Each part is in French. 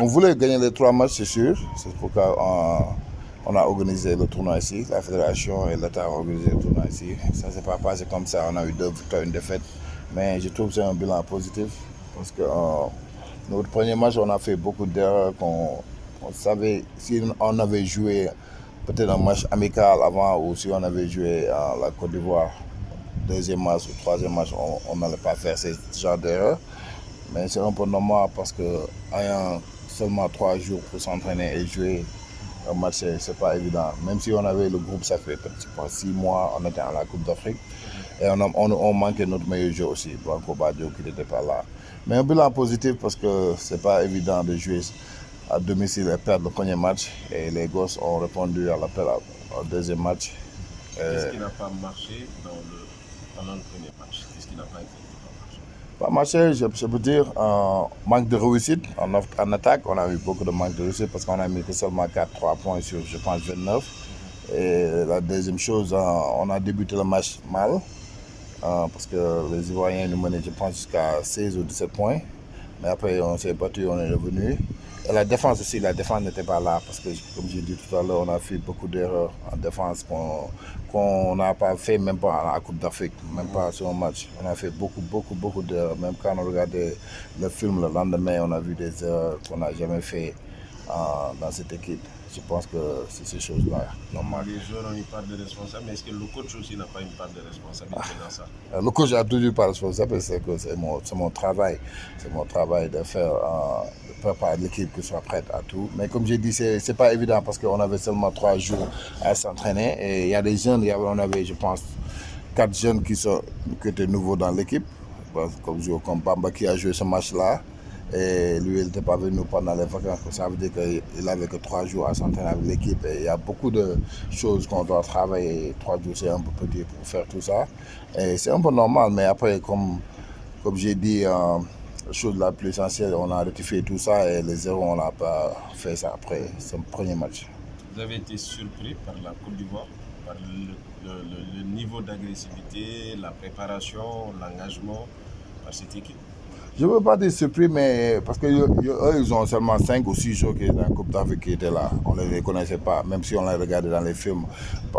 On voulait gagner les 3 matchs, c'est sûr. C'est pourquoi on a organisé le tournoi ici. La fédération et l'État ont organisé le tournoi ici. Ça ne s'est pas passé comme ça. On a eu 2 victoires, une défaite. Mais je trouve que c'est un bilan positif. Parce que notre premier match, on a fait beaucoup d'erreurs. On savait si on avait joué peut-être un match amical avant ou si on avait joué la Côte d'Ivoire, deuxième match ou troisième match, on n'allait pas faire ce genre d'erreur. Mais c'est un peu normal parce que ayant seulement 3 jours pour s'entraîner et jouer un match, c'est pas évident. Même si on avait le groupe, ça fait peut-être 6 mois, on était à la Coupe d'Afrique. Et on manquait notre meilleur jeu aussi, Blanco Badio qui n'était pas là. Mais un bilan positif parce que c'est pas évident de jouer à domicile et perdre le premier match. Et les gosses ont répondu à l'appel au deuxième match. Qu'est-ce qui n'a pas marché pendant le premier match? Qu'est-ce qui n'a pas exactement marché? Pas marché, je peux dire, manque de réussite en attaque. On a eu beaucoup de manque de réussite parce qu'on a mis que seulement 3 points sur, je pense, 29. Et la deuxième chose, on a débuté le match mal parce que les Ivoiriens nous menaient, je pense, jusqu'à 16 ou 17 points. Mais après, on s'est battu, on est revenu. Et la défense aussi, la défense n'était pas là parce que, comme j'ai dit tout à l'heure, on a fait beaucoup d'erreurs en défense qu'on n'a pas fait, même pas à la Coupe d'Afrique, même pas sur un match. On a fait beaucoup d'erreurs. Même quand on regardait le film le lendemain, on a vu des erreurs qu'on n'a jamais fait dans cette équipe. Je pense que c'est ces choses-là, normal. Les joueurs ont une part de responsabilité, mais est-ce que le coach aussi n'a pas une part de responsabilité dans ça? Le coach a toujours pas responsable, c'est mon travail. C'est mon travail de faire, de préparer l'équipe qui soit prête à tout. Mais comme j'ai dit, c'est pas évident parce qu'on avait seulement 3 jours à s'entraîner. Et il y a des jeunes, on avait, je pense, 4 jeunes qui étaient nouveaux dans l'équipe. Comme Bamba qui a joué ce match-là. Et lui, il n'était pas venu pendant les vacances. Ça veut dire qu'il n'avait que 3 jours à s'entraîner avec l'équipe. Et il y a beaucoup de choses qu'on doit travailler. 3 jours, c'est un peu petit pour faire tout ça. Et c'est un peu normal. Mais après, comme j'ai dit, la chose la plus essentielle, on a rectifié tout ça. Et les zéros, on n'a pas fait ça après. C'est le premier match. Vous avez été surpris par la Côte d'Ivoire, par le niveau d'agressivité, la préparation, l'engagement par cette équipe? Je ne veux pas dire surpris, mais parce que eux, ils ont seulement 5 ou 6 jours qui étaient dans la Coupe d'Afrique qui étaient là. On ne les connaissait pas, même si on les regardait dans les films.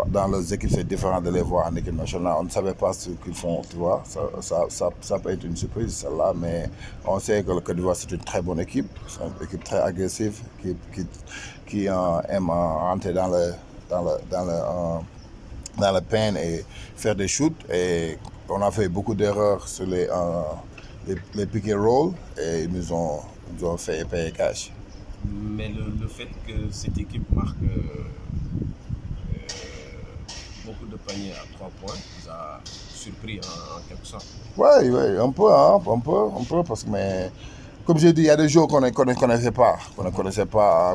Dans leurs équipes, c'est différent de les voir en équipe nationale. On ne savait pas ce qu'ils font, tu vois. Ça peut être une surprise, celle-là, mais on sait que le Côte d'Ivoire, c'est une très bonne équipe. C'est une équipe très agressive qui aime rentrer dans le pain et faire des shoots. Et on a fait beaucoup d'erreurs sur les pick and roll et ils nous ont fait payer cash. Mais le fait que cette équipe marque beaucoup de paniers à 3 points vous a surpris en quelque sorte? Oui, un peu, hein, un peu, parce que, mais, comme j'ai dit, il y a des joueurs qu'on ne connaissait pas,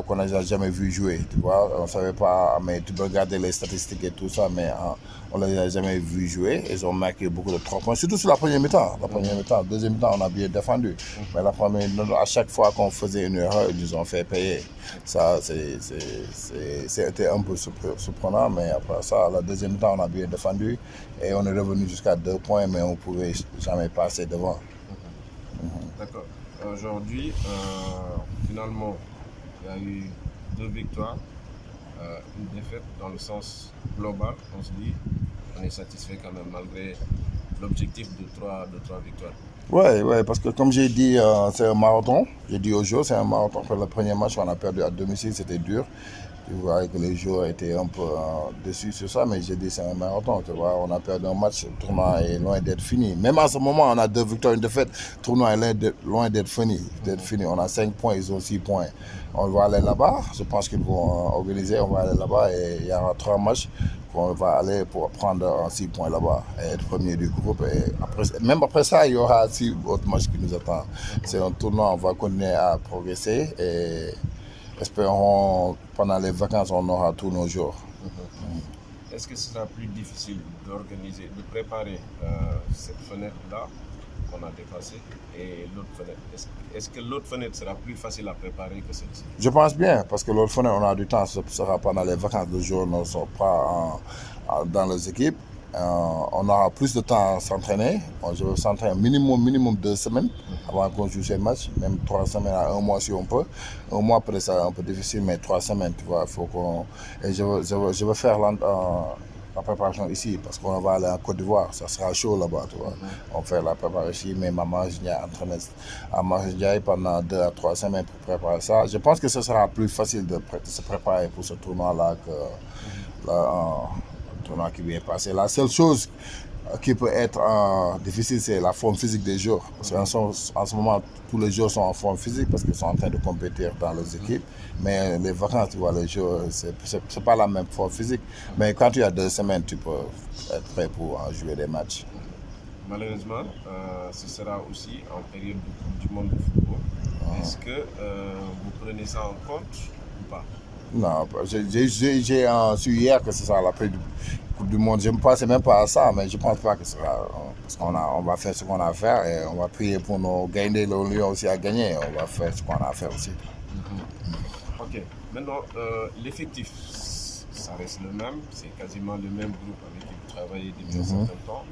qu'on n'a jamais vu jouer, tu vois, on ne savait pas, mais tu peux regarder les statistiques et tout ça, mais on ne les a jamais vu jouer, ils ont marqué beaucoup de 3 points, surtout sur la première mi-temps, deuxième mi-temps, on a bien défendu, mais la première, à chaque fois qu'on faisait une erreur, ils nous ont fait payer, ça, c'était un peu surprenant, mais après ça, la deuxième mi-temps, on a bien défendu, et on est revenu jusqu'à 2 points, mais on ne pouvait jamais passer devant. D'accord. Aujourd'hui, finalement, il y a eu 2 victoires, une défaite dans le sens global. On se dit, on est satisfait quand même malgré l'objectif de 3 victoires. Oui, parce que comme j'ai dit, c'est un marathon. J'ai dit aux joueurs, c'est un marathon. Le premier match, on a perdu à domicile, c'était dur. Tu vois que les joueurs étaient un peu déçus sur ça, mais j'ai dit c'est un marathon. Tu vois, on a perdu un match, le tournoi est loin d'être fini. Même à ce moment, on a 2 victoires, une défaite. Le tournoi est loin d'être fini. On a 5 points, ils ont 6 points. On va aller là-bas. Je pense qu'ils vont organiser. On va aller là-bas et il y aura 3 matchs qu'on va aller pour prendre 6 points là-bas et être premier du groupe. Et après, même après ça, il y aura 6 autres matchs qui nous attendent. C'est un tournoi, on va continuer à progresser et espérons pendant les vacances, on aura tous nos jours. Est-ce que ce sera plus difficile d'organiser, de préparer cette fenêtre-là qu'on a dépassée et l'autre fenêtre? Est-ce que l'autre fenêtre sera plus facile à préparer que celle-ci? Je pense bien, parce que l'autre fenêtre, on a du temps, ce sera pendant les vacances, les joueurs ne sont pas dans les équipes. on aura plus de temps à s'entraîner. Je vais s'entraîner minimum 2 semaines avant qu'on joue ces matchs, même 3 semaines à 1 mois si on peut. 1 mois après ça, un peu difficile, mais 3 semaines, tu vois, faut qu'on... Et je vais faire la préparation ici, parce qu'on va aller en Côte d'Ivoire, ça sera chaud là-bas, tu vois. On fait la préparation ici, mais maman, je viens entraîner à Marseille pendant 2 à 3 semaines pour préparer ça. Je pense que ce sera plus facile de se préparer pour ce tournoi-là que le tournoi qui vient passer. La seule chose qui peut être difficile, c'est la forme physique des joueurs. Parce qu'en ce moment, tous les joueurs sont en forme physique parce qu'ils sont en train de compétir dans les équipes. Mais les vacances, tu vois, les joueurs, c'est pas la même forme physique. Mais quand tu as 2 semaines, tu peux être prêt pour jouer des matchs. Malheureusement, ce sera aussi en période de Coupe du Monde de football. Est-ce que vous prenez ça en compte ou pas? Non, j'ai su hier que ce sera la période de Coupe du Monde. Je ne pensais même pas à ça, mais je ne pense pas que ce sera. Parce on va faire ce qu'on a à faire et on va prier pour nos gagner, le Lyon aussi à gagner. On va faire ce qu'on a à faire aussi. Ok. Maintenant, l'effectif, ça reste le même. C'est quasiment le même groupe avec qui vous travaillez depuis un certain temps.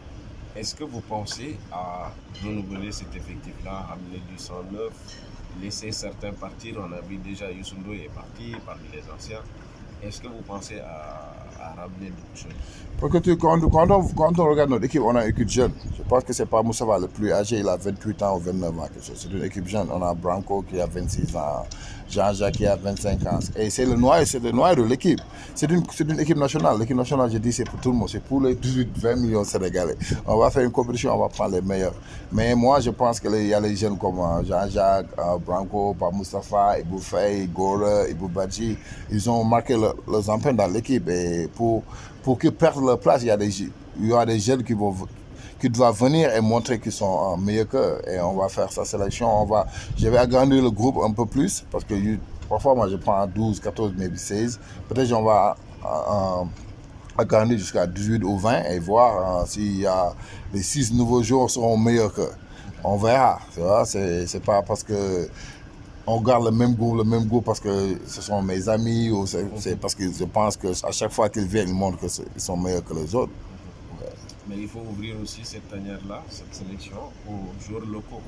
Est-ce que vous pensez à renouveler cet effectif-là, ramener du 109, laisser certains partir? On a vu déjà Youssou Ndoye est parti parmi les anciens. Est-ce que vous pensez à ramener d'autres choses? Parce que quand on regarde notre équipe, on a une équipe jeune. Je pense que c'est pas Moussa le plus âgé, il a 28 ans ou 29 ans. C'est une équipe jeune. On a Branco qui a 26 ans, Jean-Jacques qui a 25 ans. Et c'est le noyau de l'équipe. C'est une équipe nationale. L'équipe nationale, je dis, c'est pour tout le monde. C'est pour les 18-20 millions de Sénégalais. On va faire une compétition, on va prendre les meilleurs. Mais moi, je pense qu'il y a les jeunes comme Jean-Jacques, Branco, Moustapha, Ibou Faye, Gore, Ibou Badji. Ils ont marqué leurs empreintes dans l'équipe. Et pour qu'ils perdent leur place, il y a des jeunes qui doivent venir et montrer qu'ils sont meilleurs qu'eux. Et on va faire sa sélection. Je vais agrandir le groupe un peu plus parce que parfois, moi, je prends 12, 14, maybe 16. Peut-être qu'on va agrandir jusqu'à 18 ou 20 et voir s'il y a les 6 nouveaux joueurs seront meilleurs qu'eux. On verra. Tu vois? C'est pas parce que on garde le même goût parce que ce sont mes amis ou c'est parce que je pense qu'à chaque fois qu'ils viennent, ils montrent qu'ils sont meilleurs que les autres. Mais il faut ouvrir aussi cette tanière-là, cette sélection aux joueurs locaux.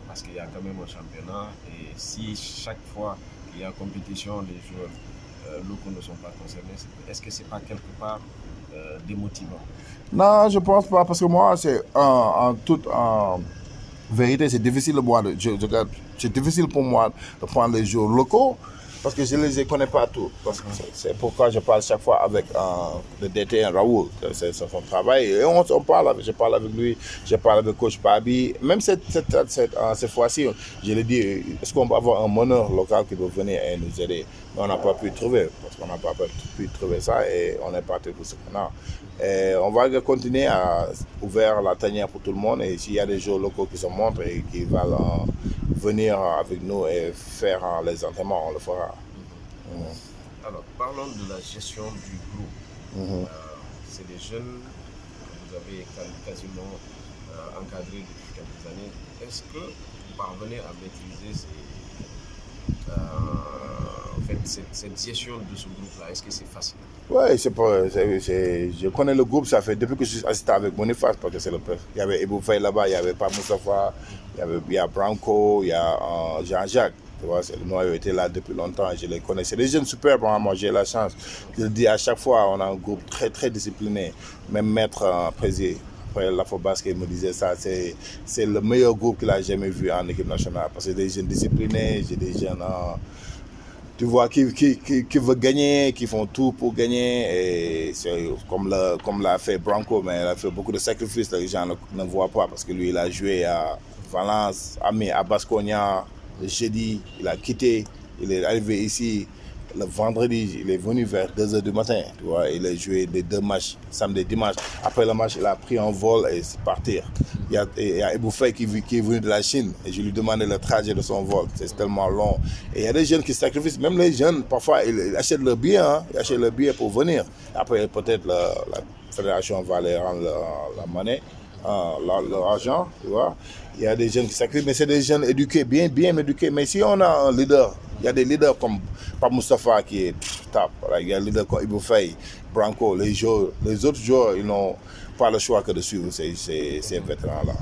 Parce qu'il y a quand même un championnat et si chaque fois qu'il y a compétition, les joueurs locaux ne sont pas concernés, est-ce que c'est pas quelque part démotivant? Non, je pense pas parce que moi, c'est en toute vérité, c'est difficile pour moi de prendre les joueurs locaux parce que je ne les connais pas tous. C'est pourquoi je parle chaque fois avec le DT Raoul. C'est son travail. Et on parle, je parle avec lui, je parle avec coach Babi. Même cette fois-ci, je lui dis, est-ce qu'on peut avoir un meneur local qui peut venir et nous aider? Mais on n'a pas pu trouver, parce qu'on n'a pas pu trouver ça et on est parti pour ce qu'on a. Et on va continuer à ouvrir la tanière pour tout le monde et s'il y a des joueurs locaux qui se montrent et qui veulent venir avec nous et faire les entraînements, on le fera. Alors, parlons de la gestion du groupe. C'est des jeunes que vous avez quasiment encadrés depuis quelques années. Est-ce que vous parvenez à maîtriser cette gestion de ce groupe-là? Est-ce que c'est facile? Oui, je connais le groupe, ça fait depuis que je suis assistant avec Boniface, parce que c'est le père. Il y avait Ibou Faye là-bas, il n'y avait pas Moustapha, il y a Branco, il y a Jean-Jacques. Tu vois, le noyau était là depuis longtemps, je les connais. C'est des jeunes superbes, moi j'ai la chance. Je le dis à chaque fois, on a un groupe très très discipliné. Même Maître Prési, après l'Afrobasket me disait ça, c'est le meilleur groupe qu'il a jamais vu en équipe nationale. Parce que c'est des jeunes disciplinés, j'ai des jeunes... tu vois, qui veulent gagner, qui font tout pour gagner. Et c'est comme l'a fait Branco, mais il a fait beaucoup de sacrifices, les gens ne voient pas, parce que lui, il a joué à Valence, à Baskonia, le jeudi, il a quitté, il est arrivé ici. Le vendredi, il est venu vers 2h du matin, tu vois, il a joué les 2 matchs, samedi et dimanche. Après le match, il a pris un vol et c'est parti. Il y a Ibou Faye qui est venu de la Chine et je lui demandais le trajet de son vol, c'est tellement long. Et il y a des jeunes qui sacrifient, même les jeunes, parfois, ils achètent leur billet, ils achètent leur billet pour venir. Après, peut-être la fédération va leur rendre la monnaie. L'argent, tu vois. Il y a des jeunes qui sacrifient, mais c'est des jeunes éduqués, bien éduqués. Mais si on a un leader, il y a des leaders comme Moustapha qui est top, il y a un leader comme Ibou Faye Branco, les autres joueurs, ils n'ont pas le choix que de suivre ces vétérans-là.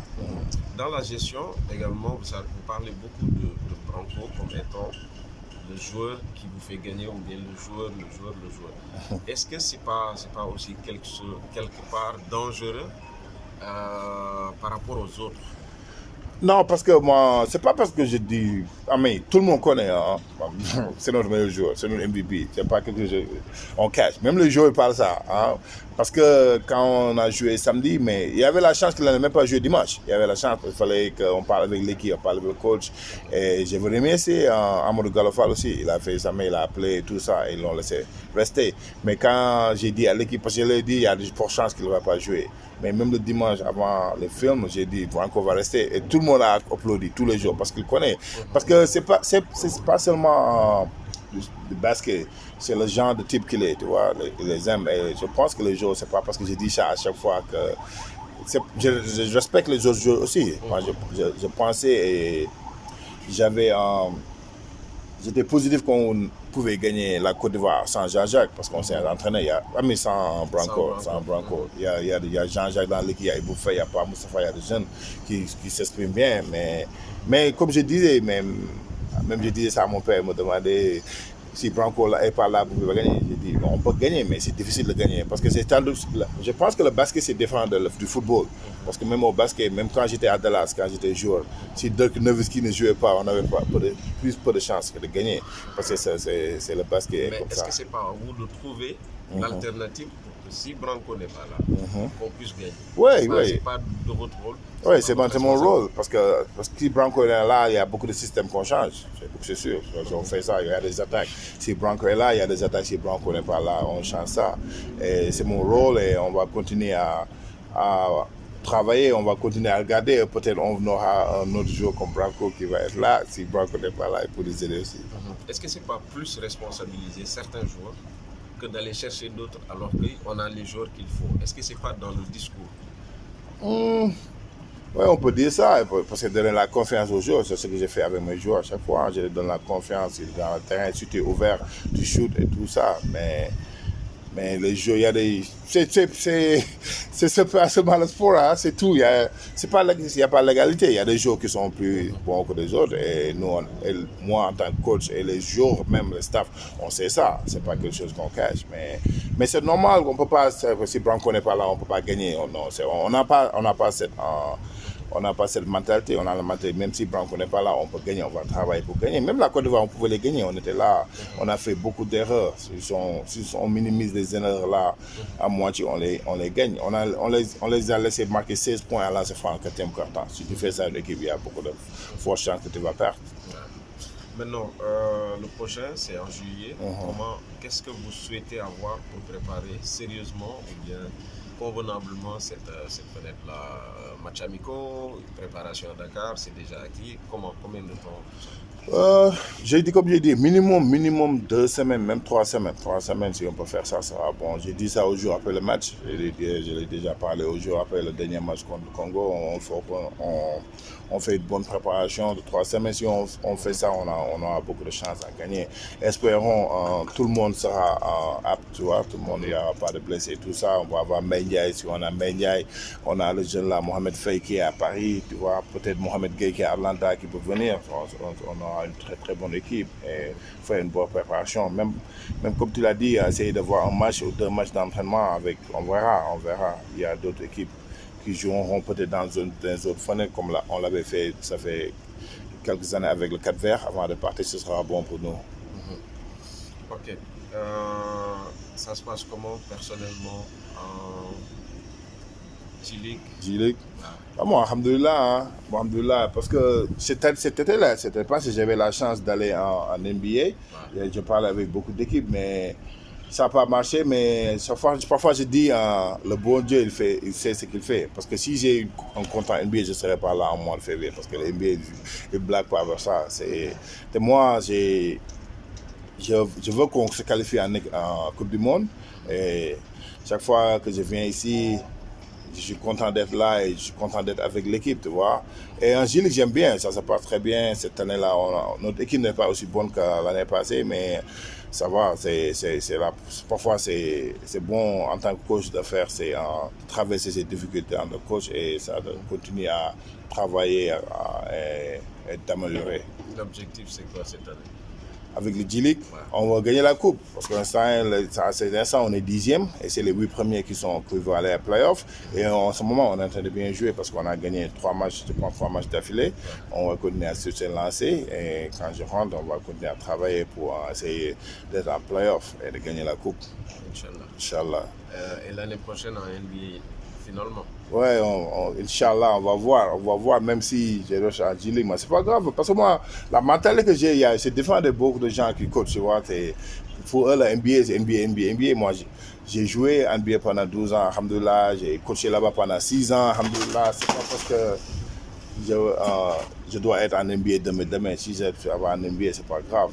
Dans la gestion, également, vous parlez beaucoup de Branco comme étant le joueur qui vous fait gagner ou bien le joueur. Est-ce que c'est pas aussi quelque part dangereux par rapport aux autres? Non, parce que moi, c'est pas parce que je dis. Ah, mais tout le monde connaît, hein. C'est notre meilleur joueur, c'est notre MVP. C'est pas quelque chose. On cache. Même les joueurs parlent ça. Hein. Parce que quand on a joué samedi, mais il y avait la chance qu'il n'allait même pas jouer dimanche. Il y avait la chance, il fallait qu'on parle avec l'équipe, on parle avec le coach. Et je veux remercier Amadou Galofal aussi. Il a fait ça, mais il a appelé tout ça et ils l'ont laissé rester. Mais quand j'ai dit à l'équipe, parce que je l'ai dit, il y a de fortes chances qu'il ne va pas jouer. Mais même le dimanche avant le film, j'ai dit Branco va rester. Et tout le monde a applaudi tous les jours parce qu'il connaît. Parce que c'est pas seulement du basket, c'est le genre de type qu'il est, tu vois. Il les aime. Et je pense que les joueurs, c'est pas parce que je dis ça à chaque fois que. Je respecte les autres joueurs aussi. Moi, je pensais et j'avais. J'étais positif qu'on pouvait gagner la Côte d'Ivoire sans Jean-Jacques parce qu'on s'est entraîné. Sans Branco. Il y a Jean-Jacques dans l'équipe, il y a Iboufa, il y a pas Moustapha, il y a des jeunes qui s'expriment bien. Mais comme je disais, même je disais ça à mon père, il me demandait si Branco n'est pas là pour gagner. J'ai dit, on peut gagner, mais c'est difficile de gagner. Parce que je pense que le basket, c'est différent du football. Parce que même au basket, même quand j'étais à Dallas, quand j'étais joueur, si Dirk Nowitzki ne jouait pas, on n'avait pas plus de chances de gagner. Parce que c'est le basket. Mais est-ce que ce n'est pas à vous de trouver l'alternative pour que si Branco n'est pas là, qu'on puisse gagner? Oui. C'est pas de votre rôle. Oui, c'est mon rôle. Parce que si Branco est là, il y a beaucoup de systèmes qu'on change. C'est sûr. On fait ça, il y a des attaques. Si Branco est là, il y a des attaques. Si Branco n'est pas là, on change ça. Et c'est mon rôle et on va continuer à travailler, on va continuer à regarder. Peut-être on aura un autre joueur comme Branco qui va être là. Si Branco n'est pas là, il peut les aider aussi. Est-ce que ce n'est pas plus responsabiliser certains joueurs que d'aller chercher d'autres alors qu'on a les joueurs qu'il faut? Est-ce que ce n'est pas dans le discours? Oui, on peut dire ça, parce que donner la confiance aux joueurs, c'est ce que j'ai fait avec mes joueurs à chaque fois. Je leur donne la confiance dans le terrain, si tu es ouvert, tu shoots et tout ça. Mais les jeux, il y a des. C'est pas seulement le sport, hein, c'est tout. Il n'y a pas l'égalité. Il y a des joueurs qui sont plus bons que les autres. Et moi, en tant que coach, et les joueurs, même le staff, on sait ça. C'est pas quelque chose qu'on cache. Mais c'est normal qu'on ne peut pas. Si Branco n'est pas là, on ne peut pas gagner. On n'a pas cette. On n'a pas cette mentalité, on a la mentalité, même si Branco n'est pas là, on peut gagner, on va travailler pour gagner. Même la Côte d'Ivoire, on pouvait les gagner, on était là, on a fait beaucoup d'erreurs. Si on minimise les erreurs là, à moitié, on les gagne. On les a laissé marquer 16 points à lancer franc en 4e quart-temps. Si tu fais ça à l'équipe, il y a beaucoup de fortes chances que tu vas perdre. Maintenant, le prochain, c'est en juillet. Qu'est-ce que vous souhaitez avoir pour préparer sérieusement ou bien convenablement cette fenêtre-là? Match amicaux, préparation à Dakar, c'est déjà acquis. Combien de temps? Comme j'ai dit, minimum 2 semaines, même 3 semaines. 3 semaines, si on peut faire ça, ça va bon. J'ai dit ça au jour après le match. Je l'ai déjà parlé au jour après le dernier match contre le Congo. On fait une bonne préparation de 3 semaines. Si on fait ça, on aura beaucoup de chances à gagner. Espérons tout le monde sera apte, tu vois. Tout le monde, il n'y aura pas de blessés, tout ça. On va avoir Mendiaye, si on a Mendiaye. On a le jeune là, Mohamed Faye qui est à Paris, tu vois. Peut-être Mohamed Gueye qui est à Atlanta qui peut venir. On aura une très très bonne équipe et faire une bonne préparation. Même comme tu l'as dit, essayer de voir un match ou 2 matchs d'entraînement avec, on verra. Il y a d'autres équipes qui joueront peut-être dans autres fenêtres comme on l'avait fait, ça fait quelques années avec le 4 vert. Avant de partir, ce sera bon pour nous. Ok. Ça se passe comment personnellement en G-League? Moi, alhamdoulilah, parce que cet été-là, c'était pas si j'avais la chance d'aller en NBA. Je parle avec beaucoup d'équipes, mais ça n'a pas marché. Mais parfois je dis, le bon Dieu, il sait ce qu'il fait. Parce que si j'ai eu un contrat NBA, je ne serais pas là en mois de février. Parce que le NBA, il ne blague pas avec ça. Moi, je veux qu'on se qualifie en Coupe du Monde. Et chaque fois que je viens ici, je suis content d'être là et je suis content d'être avec l'équipe, tu vois. Et en J-League, j'aime bien, ça se passe très bien. Cette année-là, notre équipe n'est pas aussi bonne que l'année passée, mais ça va. Parfois, c'est bon en tant que coach de faire, c'est traverser ces difficultés en tant que coach et ça de continuer à travailler et d'améliorer. L'objectif, c'est quoi cette année? Avec le J-League, on va gagner la coupe. Parce qu'à cet instant, on est 10e et c'est les 8 premiers qui vont aller à playoff. Et en ce moment, on est en train de bien jouer parce qu'on a gagné 3 matchs d'affilée. On va continuer à se lancer et quand je rentre, on va continuer à travailler pour essayer d'être en playoff et de gagner la coupe. Inch'Allah. Et l'année prochaine en NBA, finalement? Ouais, Inch'Allah, on va voir, même si j'ai rush à J-League, mais c'est pas grave, parce que moi, la mentalité que j'ai, c'est différent de beaucoup de gens qui coachent, tu vois, pour eux, la NBA, c'est NBA. Moi, j'ai joué à NBA pendant 12 ans, alhamdoulilah, j'ai coaché là-bas pendant 6 ans, alhamdoulilah, c'est pas parce que je dois être en NBA demain, si je vais avoir un NBA, c'est pas grave.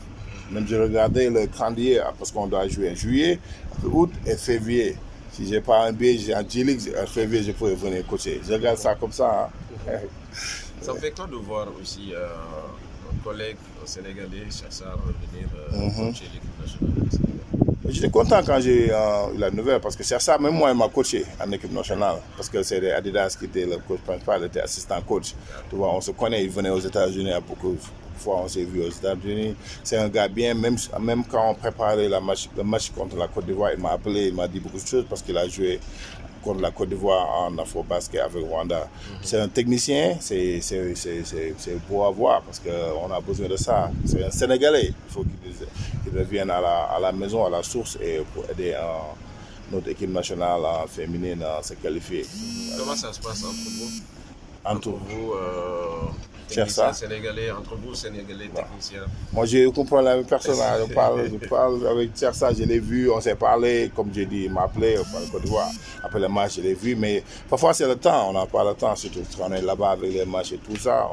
Même je regardais le calendrier, parce qu'on doit jouer en juillet, août et février. Si j'ai pas un billet, j'ai un J-League, en février, je pourrais venir coacher. Je regarde ça comme ça. Hein. Ça me fait quoi de voir aussi un collègue sénégalais, Chassar, revenir coacher l'équipe nationale du Sénégal? J'étais content quand j'ai eu la nouvelle parce que Chassar, même moi, il m'a coaché en équipe nationale. Parce que c'est Adidas qui était le coach principal, il était assistant coach. Tu vois, on se connaît, il venait aux États-Unis à beaucoup de fois, on s'est vu aux États-Unis. C'est un gars bien, même quand on préparait le match contre la Côte d'Ivoire, il m'a appelé, il m'a dit beaucoup de choses parce qu'il a joué contre la Côte d'Ivoire en afro-basket avec Rwanda. C'est un technicien, c'est beau à voir parce qu'on a besoin de ça. C'est un Sénégalais, il faut qu'il revienne à la maison, à la source et pour aider notre équipe nationale féminine à se qualifier. Comment ça se passe entre vous techniciens sénégalais, entre vous sénégalais techniciens? Moi, j'ai aucun problème avec personne. Je parle avec Chersa, je l'ai vu, on s'est parlé, comme j'ai dit, il m'a appelé par le Côte d'Ivoire. Après le match, je l'ai vu, mais parfois c'est le temps, on n'a pas le temps, surtout quand on est là-bas avec les matchs et tout ça.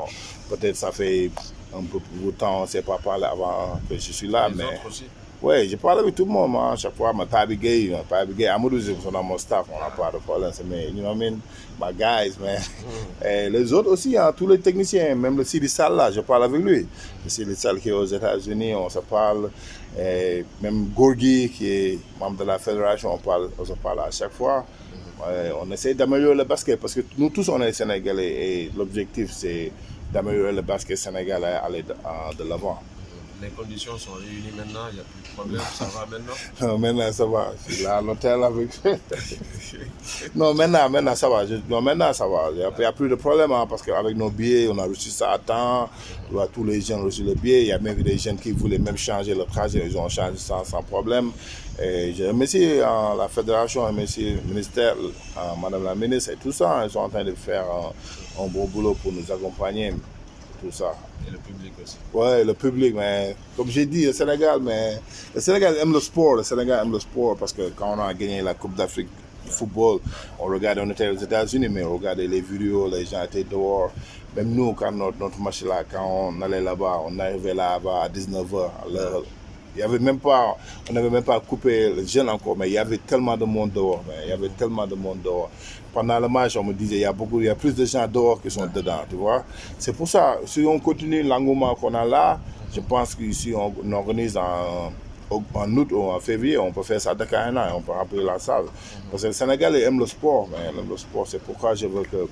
Peut-être ça fait un peu plus de temps, on ne s'est pas parlé avant que je suis là. Les autres aussi? Oui, je parle avec tout le monde, à chaque fois. Pabi Gay, Amadou, c'est dans mon staff, on n'a pas de problème. Mais, you know what I mean? My guys, man. Et les autres aussi, tous les techniciens, même le Sidi Sall, là, je parle avec lui. Le Sidi Sall qui est aux États-Unis, on se parle. Et même Gorgui, qui est membre de la fédération, on se parle à chaque fois. On essaie d'améliorer le basket parce que nous tous, on est Sénégalais et l'objectif, c'est d'améliorer le basket sénégalais et aller de l'avant. Les conditions sont réunies maintenant, il n'y a plus de problème, ça va maintenant? Non, maintenant ça va. Je suis là à l'hôtel avec. Non, maintenant ça va. Maintenant ça va. Il n'y a plus de problème parce qu'avec nos billets, on a reçu ça à temps. Tous les jeunes ont reçu le billet. Il y a même des jeunes qui voulaient même changer le trajet. Ils ont changé ça sans problème. Et je remercie la fédération, je remercie le ministère, madame la ministre et tout ça. Ils sont en train de faire un bon boulot pour nous accompagner. Tout ça. Et le public aussi. Ouais, le public, mais comme j'ai dit, le Sénégal aime le sport. Le Sénégal aime le sport parce que quand on a gagné la Coupe d'Afrique de football, on était aux États-Unis, mais on regardait les vidéos, les gens étaient dehors. Même nous, quand notre match là, quand on allait là-bas, on arrivait là-bas à 19h. Il y avait même pas, on n'avait même pas coupé le jeûne encore, mais il y avait tellement de monde dehors. Pendant le match, on me disait il y a plus de gens dehors qui sont dedans, tu vois. C'est pour ça, si on continue l'engouement qu'on a là, je pense qu'ici on organise en août ou en février, on peut faire ça à Dakar et on peut remplir la salle. Parce que le Sénégalais aime le sport, c'est pourquoi je veux que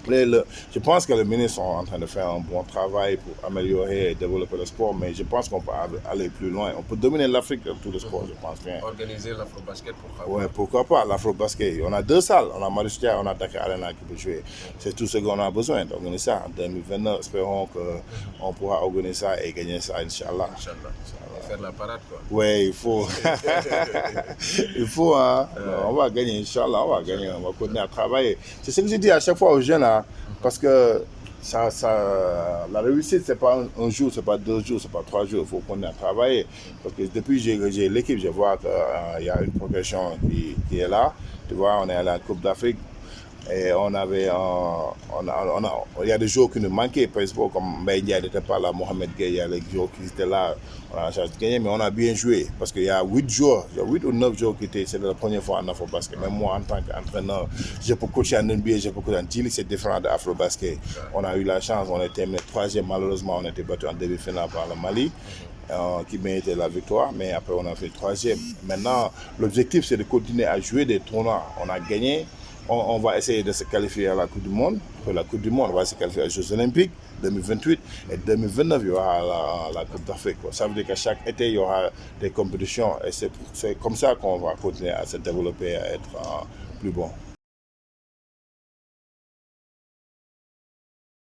je pense que les ministres sont en train de faire un bon travail pour améliorer et développer le sport, mais je pense qu'on peut aller plus loin. On peut dominer l'Afrique dans tout le sport, je pense bien. Organiser l'afro-basket, pourquoi pas? Oui, pourquoi pas, l'afro-basket. On a 2 salles, on a Marustia, on a Dakar Arena qui peut jouer. C'est tout ce qu'on a besoin d'organiser ça. En 2029, espérons qu'on pourra organiser ça et gagner ça, Inch'Allah. Et faire la parade, quoi. Oui, il faut. Il faut, hein. On va gagner, Inch'Allah, on va gagner, on va continuer à travailler. C'est ce que je dis à chaque fois aux jeunes, hein, parce que la réussite, c'est pas un jour, c'est pas 2 jours, c'est pas 3 jours, il faut continuer à travailler. Parce que depuis que j'ai l'équipe, je vois qu'il y a une progression qui est là. Tu vois, on est allé à la Coupe d'Afrique. Et il y a des jours qui nous manquaient, par exemple, comme Mbaye Ndiaye n'était pas là, Mohamed Gueye, il y a les jours qui étaient là, on a la chance de gagner, mais on a bien joué. Parce qu'il y a 8 jours, il y a 8 ou 9 jours qui étaient, c'est la première fois en Afro-Basket. Même moi, en tant qu'entraîneur, je peux coacher en NBA, je peux coacher en Chili, c'est différent de Afro-Basket. On a eu la chance, on a terminé 3e, malheureusement, on a été battu en demi-finale par le Mali. Qui méritait la victoire, mais après on a fait 3e. Maintenant, l'objectif c'est de continuer à jouer des tournois. On a gagné, on va essayer de se qualifier à la Coupe du Monde. Après la Coupe du Monde, on va se qualifier aux Jeux Olympiques 2028 et 2029, il y aura la Coupe d'Afrique. Ça veut dire qu'à chaque été, il y aura des compétitions et c'est comme ça qu'on va continuer à se développer, à être plus bon.